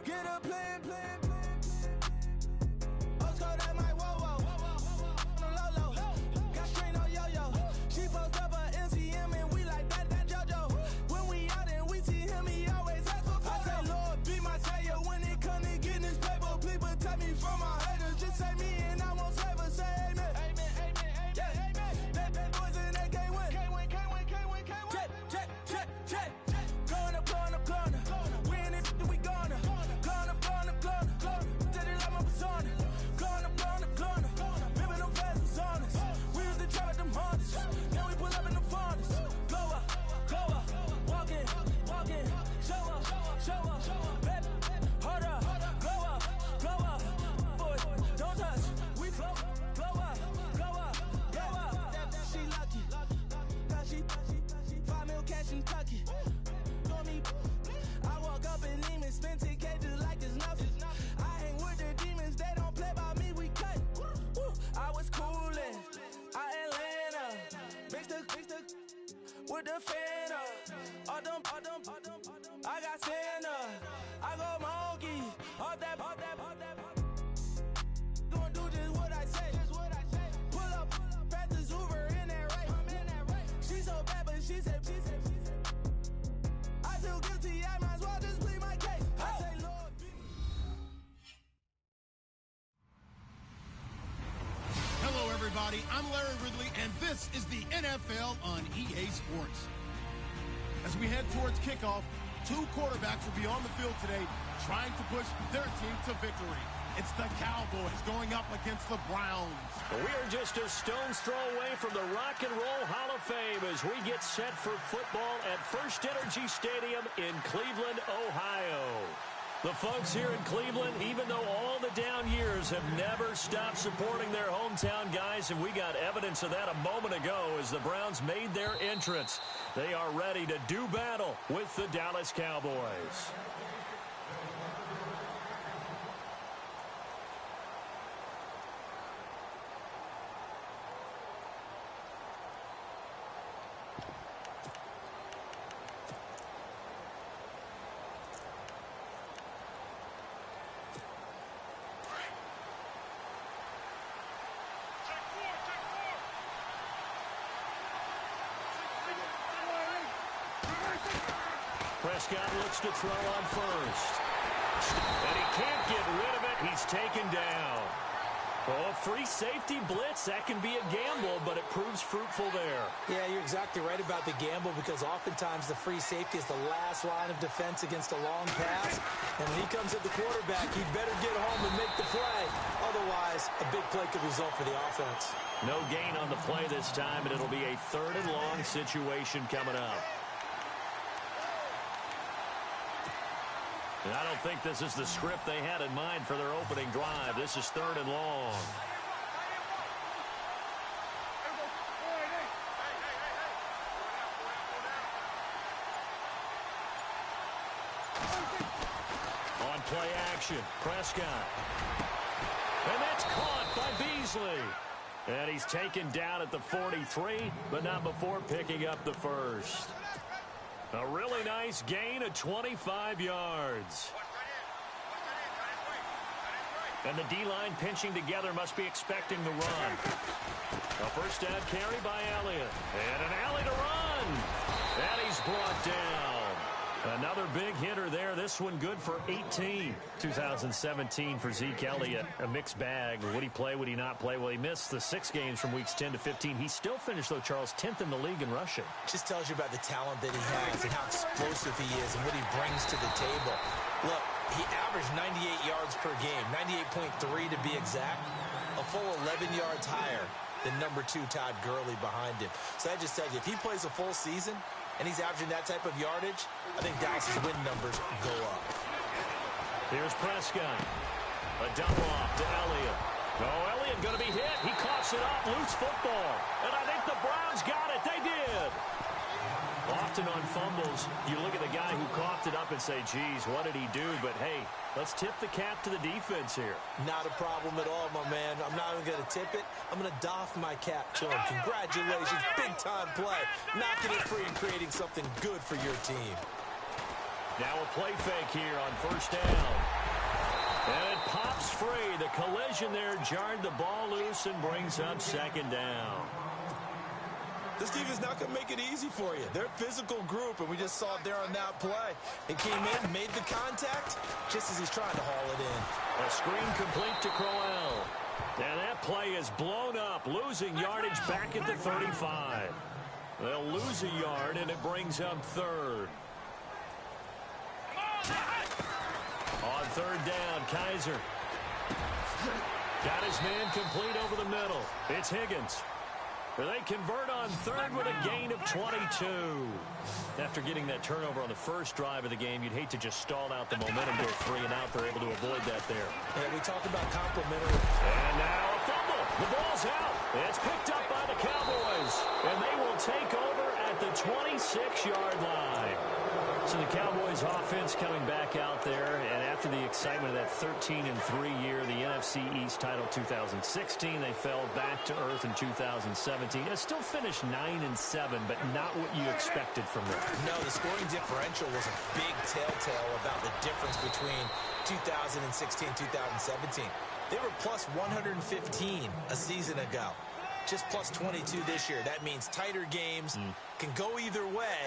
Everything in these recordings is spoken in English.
Get a plan. Osco, that my whoa. No low. Got strain on yo-yo. She post up a MCM and we like that JoJo. When we out and we see him, he always ask for photo. I say, Lord, be my savior when it come to getting this paper. Please protect me from my haters. Just say me and I won't save her. Say amen. That boys and they can't win. Check. Going up. Win it, we gonna. Going up. Did it like my persona. Going up. Ripping them fast was honest. We used to trap at them hardest. Now we pull up in the furnace. Glow up. Walk in. Show up. Baby, hold up. Glow up. Boys, don't touch. We flow up. She lucky. Cause she 5 mil cash in Kentucky. I walk up in demons, spend 10K just like it's nothing. I hang with the demons, they don't play by me, we cut. Woo. I was coolin', out Atlanta, mixed with the Fanta. All them, I got Santa, I go monkey, all that. Gonna do just what I say. Pull up, fast as Uber in that race. She so bad, but she said. I feel guilty, I might as well just plead my case. I say, Lord, Hello, everybody. I'm Larry Ridley, and this is the NFL on EA Sports. As we head towards kickoff, 2 quarterbacks will be on the field today trying to push their team to victory. It's the Cowboys going up against the Browns. We are just a stone's throw away from the Rock and Roll Hall of Fame as we get set for football at First Energy Stadium in Cleveland, Ohio. The folks here in Cleveland, even though all the down years, have never stopped supporting their hometown guys, and we got evidence of that a moment ago as the Browns made their entrance. They are ready to do battle with the Dallas Cowboys. Prescott looks to throw on first. And he can't get rid of it. He's taken down. Oh, free safety blitz. That can be a gamble, but it proves fruitful there. Yeah, you're exactly right about the gamble because oftentimes the free safety is the last line of defense against a long pass. And when he comes at the quarterback, he better get home and make the play. Otherwise, a big play could result for the offense. No gain on the play this time, and it'll be a 3rd and long situation coming up. And I don't think this is the script they had in mind for their opening drive. This is 3rd and long. On play action, Prescott. And that's caught by Beasley. And he's taken down at the 43, but not before picking up the first. A really nice gain of 25 yards. And the D-line pinching together must be expecting the run. A first down carry by Elliott. And an alley to run. And he's brought down. Another big hitter there. This one good for 18. 2017 for Zeke Elliott. A mixed bag. Would he play? Would he not play? Well, he missed the 6 games from weeks 10 to 15. He still finished, though, Charles, 10th in the league in rushing. Just tells you about the talent that he has and how explosive he is and what he brings to the table. Look, he averaged 98 yards per game, 98.3 to be exact, a full 11 yards higher than number 2 Todd Gurley behind him. So that just tells you, if he plays a full season and he's averaging that type of yardage, I think Dallas's win numbers go up. Here's Prescott. A dump off to Elliott. Oh, Elliott going to be hit. He coughs it up. Loose football. And I think the Browns got it. They did. Often on fumbles, you look at the guy who coughed it up and say, geez, what did he do? But, hey, let's tip the cap to the defense here. Not a problem at all, my man. I'm not even going to tip it. I'm going to doff my cap to him. Congratulations. Big-time play. Knocking it free and creating something good for your team. Now a play fake here on first down. And it pops free. The collision there jarred the ball loose and brings up second down. This defense is not going to make it easy for you. They're a physical group, and we just saw it there on that play. It came in, made the contact, just as he's trying to haul it in. A screen complete to Crowell. And that play is blown up, losing yardage back at the 35. They'll lose a yard, and it brings up third. On third down, Kaiser. Got his man complete over the middle. It's Higgins. They convert on third with a gain of 22. After getting that turnover on the first drive of the game, you'd hate to just stall out the momentum, go 3 and out. They're able to avoid that there. Yeah, we talked about complimentary. And now a fumble. The ball's out. It's picked up by the Cowboys. And they will take over at the 26-yard line. So the Cowboys offense coming back out there, and after the excitement of that 13-3 year, the NFC East title 2016, they fell back to earth in 2017. They still finished 9-7, but not what you expected from them. No, the scoring differential was a big telltale about the difference between 2016 and 2017. They were plus 115 a season ago. Just plus 22 this year. That means tighter games can go either way,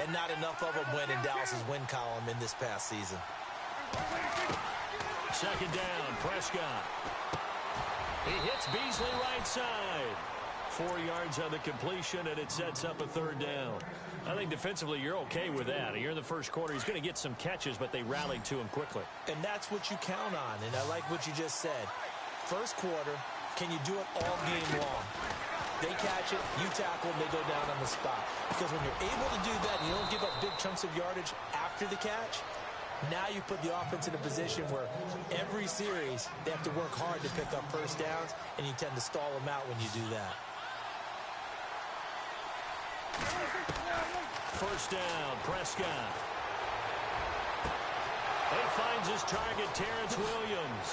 and not enough of them went in Dallas's win column in this past season. Second down, Prescott. He hits Beasley right side. 4 yards on the completion, and it sets up a third down. I think defensively you're okay with that. You're in the first quarter. He's going to get some catches, but they rallied to him quickly. And that's what you count on, and I like what you just said. First quarter, can you do it all game long? They catch it, you tackle, and they go down on the spot. Because when you're able to do that and you don't give up big chunks of yardage after the catch, now you put the offense in a position where every series they have to work hard to pick up first downs, and you tend to stall them out when you do that. First down, Prescott. He finds his target, Terrence Williams.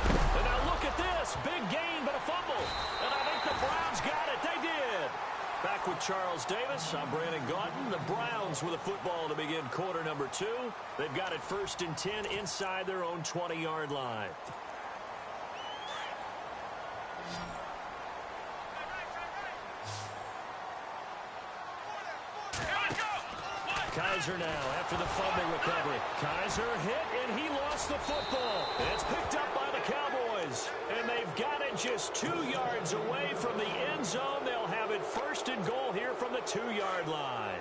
And now look at this. Big gain, but a fumble. And I think the Browns got it. They did. Back with Charles Davis. I'm Brandon Gaudin. The Browns with a football to begin quarter number 2. They've got it 1st and 10 inside their own 20-yard line. Kaiser now after the fumble recovery. Kaiser hit, and he lost the football. It's picked up by the Cowboys, and they've got it just 2 yards away from the end zone. They'll have it 1st and goal here from the 2-yard line.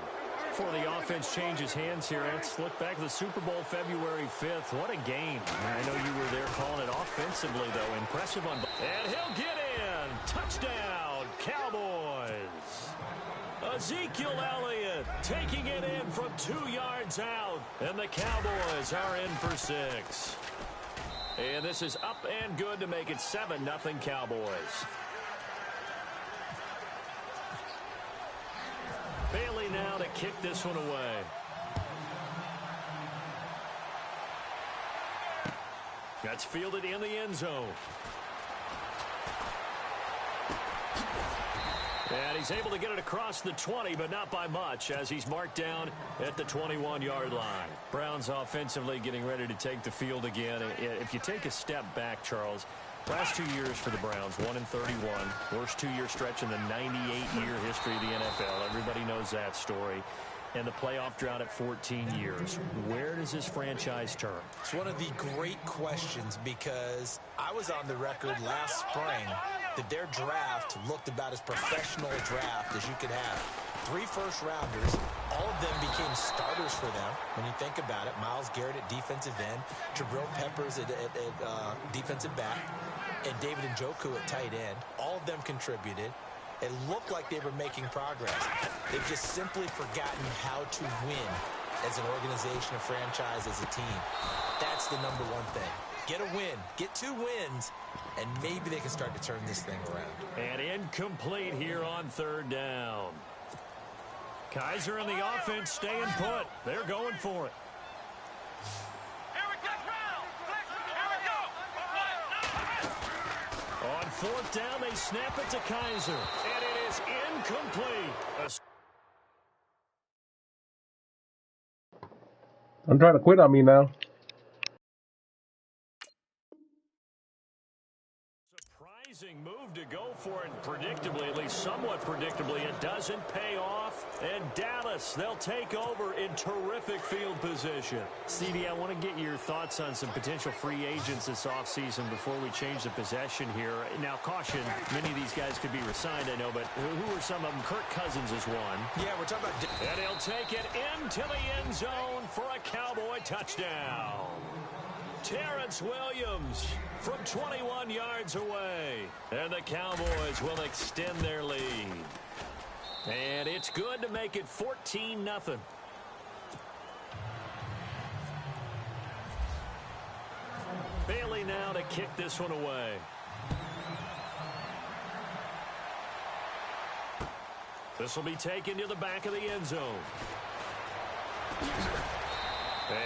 Before the offense changes hands here, let's look back to the Super Bowl February 5th. What a game. I know you were there calling it offensively, though. Impressive on... And he'll get in. Touchdown, Cowboys. Ezekiel Elliott taking it in from 2 yards out. And the Cowboys are in for 6. And this is up and good to make it 7-0 Cowboys. Bailey now to kick this one away. That's fielded in the end zone. And he's able to get it across the 20, but not by much, as he's marked down at the 21-yard line. Browns offensively getting ready to take the field again. If you take a step back, Charles, last 2 years for the Browns, 1-31, worst 2-year stretch in the 98-year history of the NFL. Everybody knows that story. And the playoff drought at 14 years. Where does this franchise turn? It's one of the great questions, because I was on the record last spring that their draft looked about as professional a draft as you could have. 3 first-rounders, all of them became starters for them. When you think about it, Myles Garrett at defensive end, Jabril Peppers at defensive back, and David Njoku at tight end. All of them contributed. It looked like they were making progress. They've just simply forgotten how to win as an organization, a franchise, as a team. That's the number one thing. Get a win. Get 2 wins, and maybe they can start to turn this thing around. And incomplete here on third down. Kaiser and the offense staying put. They're going for it. On 4th down, they snap it to Kaiser, and it is incomplete. I'm trying to quit on me now. Surprising move to go for it predictably, at least somewhat predictably. It doesn't pay off. And Dallas, they'll take over in terrific field position. CD, I want to get your thoughts on some potential free agents this offseason before we change the possession here. Now, caution, many of these guys could be re-signed, I know, but who are some of them? Kirk Cousins is one. Yeah, we're talking about... And he'll take it into the end zone for a Cowboy touchdown. Terrence Williams from 21 yards away. And the Cowboys will extend their lead. And it's good to make it 14-0. Bailey now to kick this one away. This will be taken to the back of the end zone.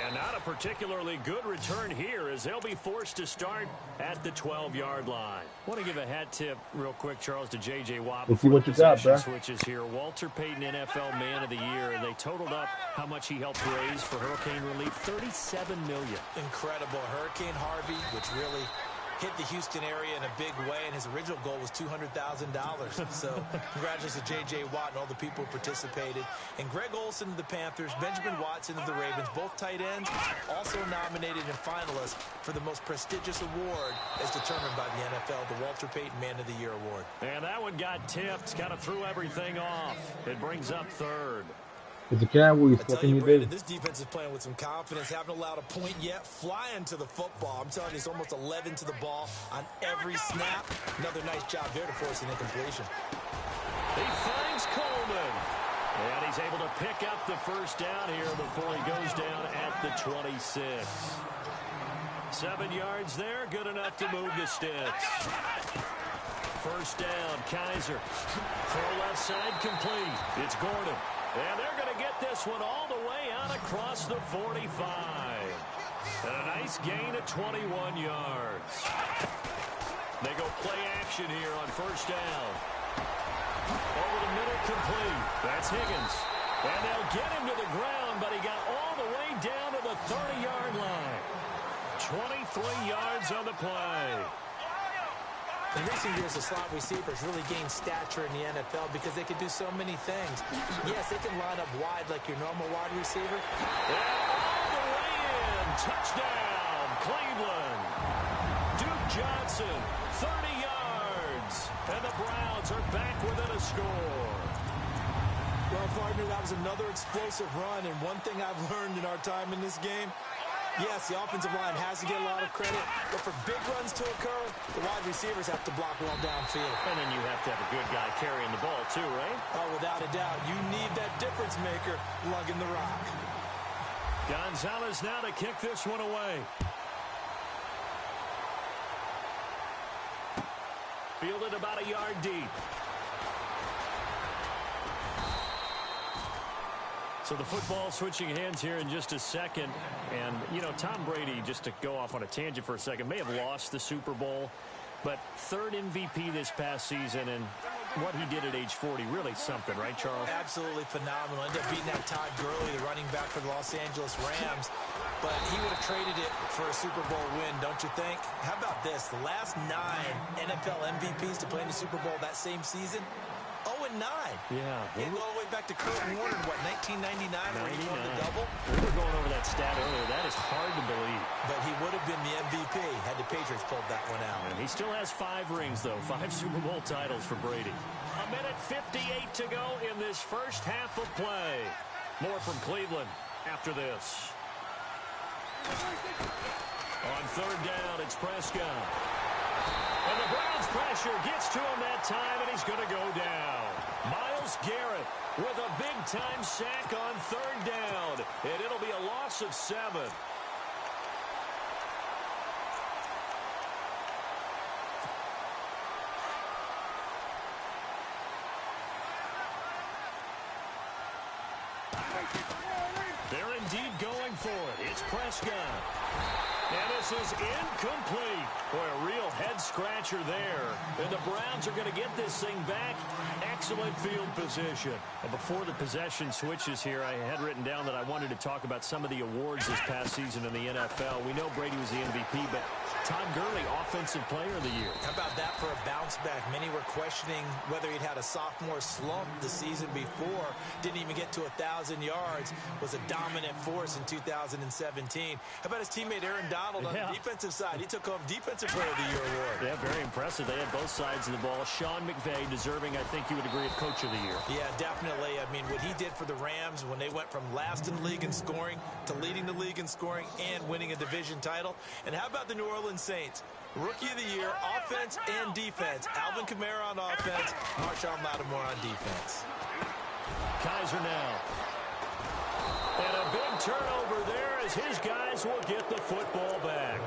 And not a particularly good return here as they'll be forced to start at the 12-yard line. I want to give a hat tip real quick, Charles, to J.J. Watt. Let's see what you got, bro. Switches here. Walter Payton, NFL Man of the Year. They totaled up how much he helped raise for hurricane relief, $37 million. Incredible. Hurricane Harvey, which really hit the Houston area in a big way, and his original goal was $200,000. So congratulations to J.J. Watt and all the people who participated. And Greg Olsen of the Panthers, Benjamin Watson of the Ravens, both tight ends, also nominated and finalists for the most prestigious award as determined by the NFL, the Walter Payton Man of the Year Award. And that one got tipped, kind of threw everything off. It brings up third. It's the Cowboys. What can you do? This defense is playing with some confidence. Haven't allowed a point yet. Flying to the football. I'm telling you, it's almost 11 to the ball on every snap. Another nice job there to force an incompletion. He finds Coleman. And he's able to pick up the first down here before he goes down at the 26. 7 yards there. Good enough to move the sticks. First down, Kaiser. Throw left side complete. It's Gordon. And they're going to get this one all the way out across the 45. And a nice gain of 21 yards. They go play action here on first down. Over the middle complete. That's Higgins. And they'll get him to the ground, but he got all the way down to the 30-yard line. 23 yards on the play. In recent years, the slot receivers really gained stature in the NFL because they can do so many things. Yes, they can line up wide like your normal wide receiver. And all the way in. Touchdown, Cleveland. Duke Johnson, 30 yards. And the Browns are back within a score. Well, partner, that was another explosive run. And one thing I've learned in our time in this game, yes, the offensive line has to get a lot of credit, but for big runs to occur, the wide receivers have to block well downfield. And then you have to have a good guy carrying the ball too, right? Oh, without a doubt. You need that difference maker lugging the rock. Gonzalez now to kick this one away. Fielded about a yard deep. So the football switching hands here in just a second. And, you know, Tom Brady, just to go off on a tangent for a second, may have lost the Super Bowl, but third MVP this past season, and what he did at age 40, really something, right, Charles? Absolutely phenomenal. Ended up beating out Todd Gurley, the running back for the Los Angeles Rams, but he would have traded it for a Super Bowl win, don't you think? How about this? The last 9 NFL MVPs to play in the Super Bowl that same season, 0-9. Yeah. You go all the way back to Kurt Warner, what, 1999, where he won the double? We were going over that stat earlier. That is hard to believe. But he would have been the MVP had the Patriots pulled that one out. And he still has 5 rings, though. 5 Super Bowl titles for Brady. A minute 58 to go in this first half of play. More from Cleveland after this. On third down, it's Prescott. And the Browns' pressure gets to him that time, and he's going to go down. Myles Garrett with a big-time sack on third down, and it'll be a loss of 7. They're indeed going for it. It's Prescott. And this is incomplete. Boy, a real head-scratcher there. And the Browns are going to get this thing back. Excellent field position. And before the possession switches here, I had written down that I wanted to talk about some of the awards this past season in the NFL. We know Brady was the MVP, but Todd Gurley, Offensive Player of the Year. How about that for a bounce back? Many were questioning whether he'd had a sophomore slump the season before. Didn't even get to 1,000 yards. Was a dominant force in 2017. How about his teammate Aaron Donald on the defensive side? He took home Defensive Player of the Year award. Yeah, very impressive. They had both sides of the ball. Sean McVay deserving, I think you would agree, of Coach of the Year. Yeah, definitely. I mean, what he did for the Rams when they went from last in the league in scoring to leading the league in scoring and winning a division title. And how about the New Orleans Saints? Rookie of the Year, offense and defense. Alvin Kamara on offense, Marshawn Lattimore on defense. Kaiser now. And a big turnover there as his guys will get the football back.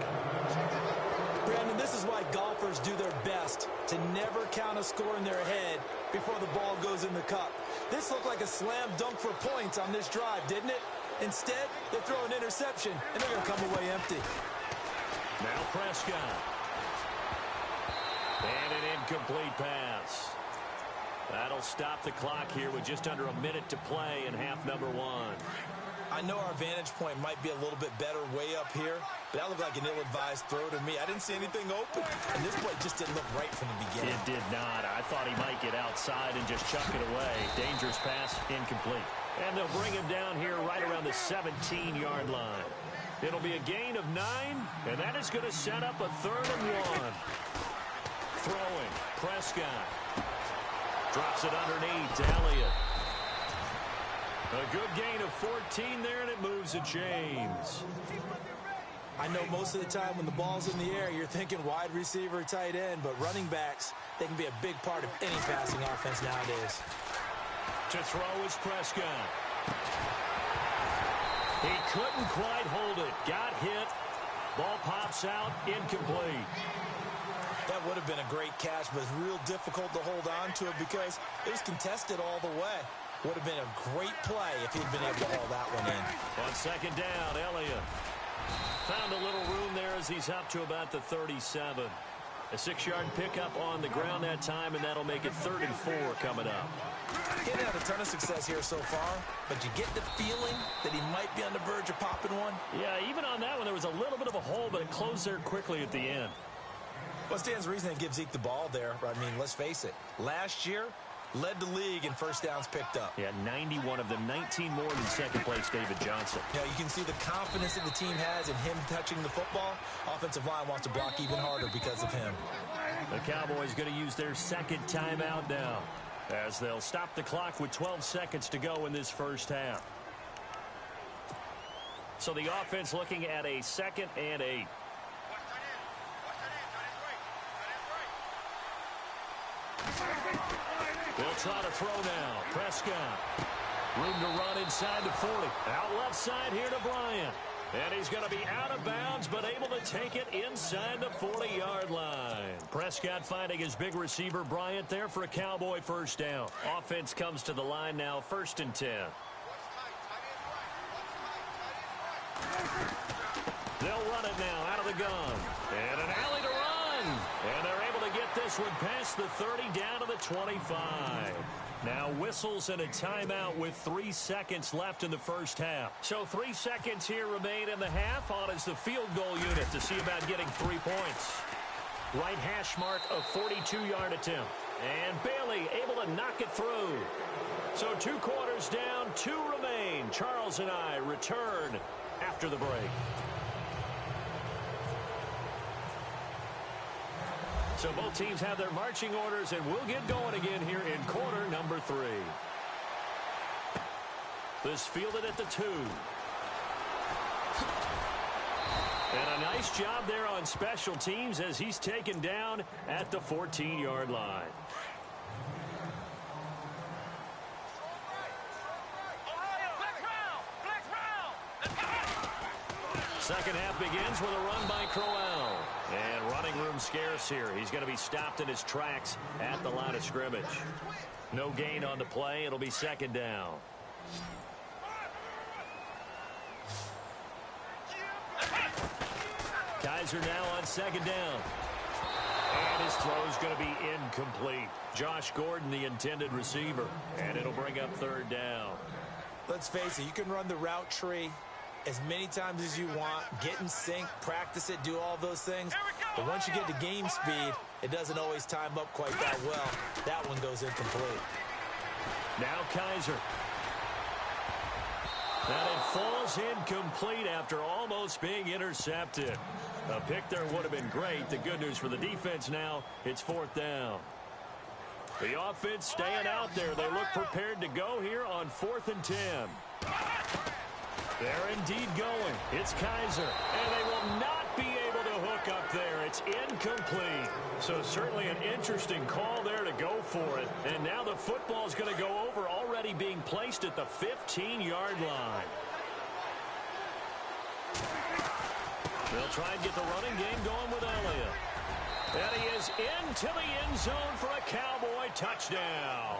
Brandon, this is why golfers do their best to never count a score in their head before the ball goes in the cup. This looked like a slam dunk for points on this drive, didn't it? Instead, they throw an interception, and they're going to come away empty. Now Prescott. And an incomplete pass. That'll stop the clock here with just under a minute to play in half number one. I know our vantage point might be a little bit better way up here, but that looked like an ill-advised throw to me. I didn't see anything open, and this play just didn't look right from the beginning. It did not. I thought he might get outside and just chuck it away. Dangerous pass, incomplete. And they'll bring him down here right around the 17-yard line. It'll be a gain of 9, and that is going to set up a 3rd and 1. Throwing, Prescott. Drops it underneath to Elliott. A good gain of 14 there, and it moves to James. I know most of the time when the ball's in the air, you're thinking wide receiver, tight end, but running backs, they can be a big part of any passing offense nowadays. To throw is Prescott. He couldn't quite hold it. Got hit. Ball pops out. Incomplete. That would have been a great catch, but it's real difficult to hold on to it because it was contested all the way. Would have been a great play if he'd been able to haul that one in. On 2nd down, Elliott found a little room there as he's up to about the 37. A 6-yard pickup on the ground that time, and that'll make it 3rd and 4 coming up. He hasn't had a ton of success here so far, but you get the feeling that he might be on the verge of popping one. Yeah, even on that one, there was a little bit of a hole, but it closed there quickly at the end. Well, it stands to reason to give Zeke the ball there. I mean, let's face it. Last year, led the league in first downs picked up. Yeah, 91 of them, 19 more than second place David Johnson. Yeah, you can see the confidence that the team has in him touching the football. Offensive line wants to block even harder because of him. The Cowboys going to use their 2nd timeout now as they'll stop the clock with 12 seconds to go in this first half. So the offense looking at a 2nd and 8. They'll try to throw now. Prescott. Room to run inside the 40. Out left side here to Bryant. And he's going to be out of bounds, but able to take it inside the 40-yard line. Prescott finding his big receiver, Bryant, there for a Cowboy first down. Offense comes to the line now, 1st and 10. They'll run it now out of the gun. And an alley to run. And they're able to get this one past the 30 down to the 25. Now whistles and a timeout with 3 seconds left in the first half. So 3 seconds here remain in the half on as the field goal unit to see about getting 3 points. Right hash mark of 42-yard attempt. And Bailey able to knock it through. So 2 quarters down, 2 remain. Charles and I return after the break. So both teams have their marching orders, and we'll get going again here in quarter number 3. This fielded at the 2. And a nice job there on special teams as he's taken down at the 14-yard line. Second half begins with a run by Crowell. And running room scarce here. He's going to be stopped in his tracks at the line of scrimmage. No gain on the play. It'll be 2nd down. Kaiser now on second down. And his throw's going to be incomplete. Josh Gordon, the intended receiver. And it'll bring up third down. Let's face it, you can run the route tree as many times as you want, get in sync, practice it, do all those things. But once you get to game speed, it doesn't always time up quite that well. That one goes incomplete. Now Kaiser. And it falls incomplete after almost being intercepted. A pick there would have been great. The good news for the defense now, it's fourth down. The offense staying out there. They look prepared to go here on 4th and 10. They're indeed going. It's Kaiser. And they will not be able to hook up there. It's incomplete. So certainly an interesting call there to go for it. And now the football is going to go over, already being placed at the 15-yard line. They'll try and get the running game going with Elliott. And he is into the end zone for a Cowboy touchdown.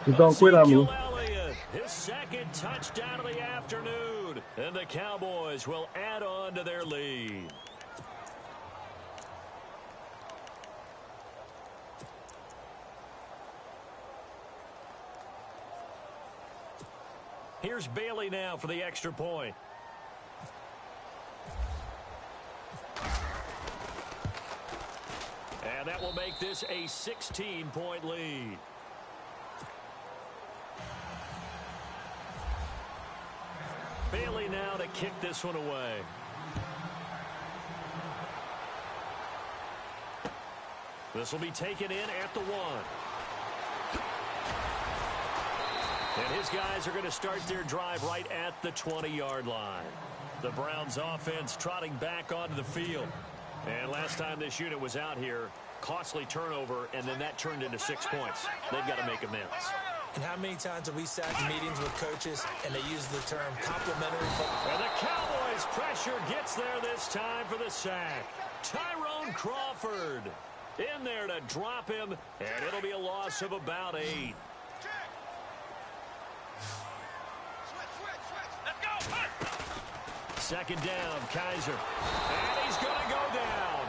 Just don't quit on me. Elliott, his second touchdown of the afternoon. And the Cowboys will add on to their lead. Here's Bailey now for the extra point. And that will make this a 16-point lead. Bailey now to kick this one away. This will be taken in at the 1. And his guys are going to start their drive right at the 20-yard line. The Browns offense trotting back onto the field. And last time this unit was out here, costly turnover, and then that turned into 6 points. They've got to make amends. And how many times have we sat in meetings with coaches and they use the term complimentary football? And the Cowboys' pressure gets there this time for the sack. Tyrone Crawford in there to drop him, and it'll be a loss of about 8. Second down, Kaiser. And he's going to go down.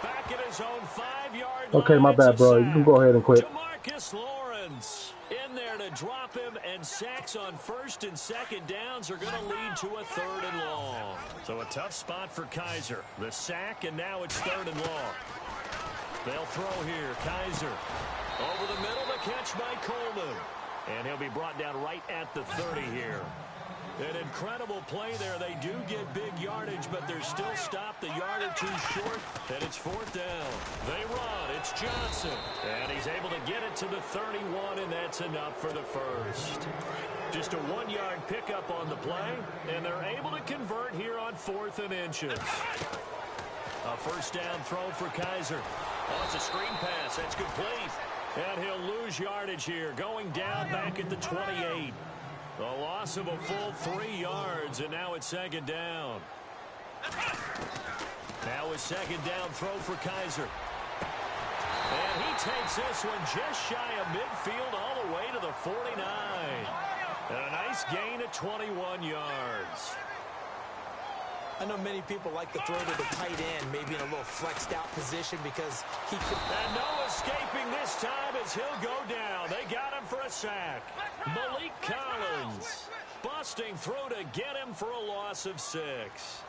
Back at his own 5-yard line. Okay, my bad, bro. You can go ahead and quit. DeMarcus Lawrence in there to drop him, and sacks on 1st and 2nd downs are going to lead to a 3rd and long. So a tough spot for Kaiser. The sack, and now it's 3rd and long. They'll throw here. Kaiser over the middle to catch by Coleman. And he'll be brought down right at the 30 here. An incredible play there. They do get big yardage, but they're still stopped a yard or two short, and it's 4th down. They run. It's Johnson. And he's able to get it to the 31, and that's enough for the first. Just a 1-yard pickup on the play, and they're able to convert here on 4th and inches. A first down throw for Kaiser. Oh, it's a screen pass. That's complete. And he'll lose yardage here, going down back at the 28. A loss of a full 3 yards, and now it's 2nd down. Now a 2nd down throw for Kaiser. And he takes this one just shy of midfield all the way to the 49. And a nice gain at 21 yards. I know many people like to throw to the tight end, maybe in a little flexed out position because he could. And no escaping this time as he'll go down. They got him for a sack. Malik Collins busting through to get him for a loss of 6.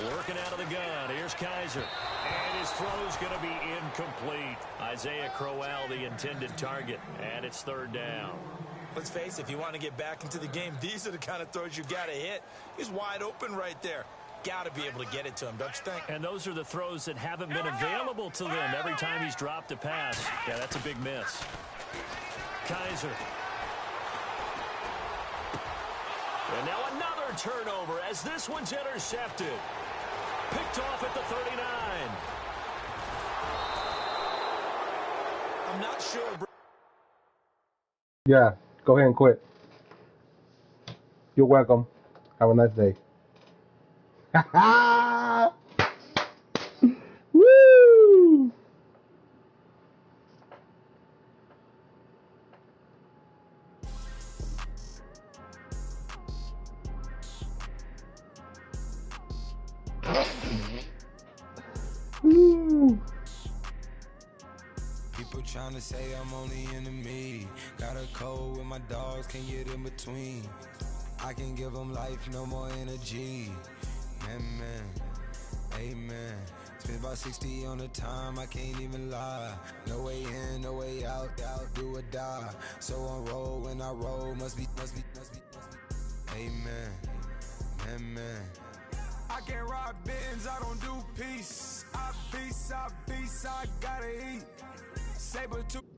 Working out of the gun. Here's Kaiser. And his throw's going to be incomplete. Isaiah Crowell, the intended target. And it's 3rd down. Let's face it, if you want to get back into the game, these are the kind of throws you got to hit. He's wide open right there. Got to be able to get it to him, don't you think? And those are the throws that haven't been available to them every time he's dropped a pass. Yeah, that's a big miss. Kaiser. And now another turnover as this one's intercepted. Picked off at the 39. I'm not sure. Yeah, go ahead and quit. You're welcome. Have a nice day. Woo! trying to say I'm only enemy. Got a code with my dogs, can't get in between. I can give them life, no more energy. Amen, amen. Spent about 60 on the time, I can't even lie. No way in, no way out, do or die. So on roll, when I roll, must be. Amen, amen. I can't ride Benz, I don't do peace. I beast, I gotta eat. Saber tooth.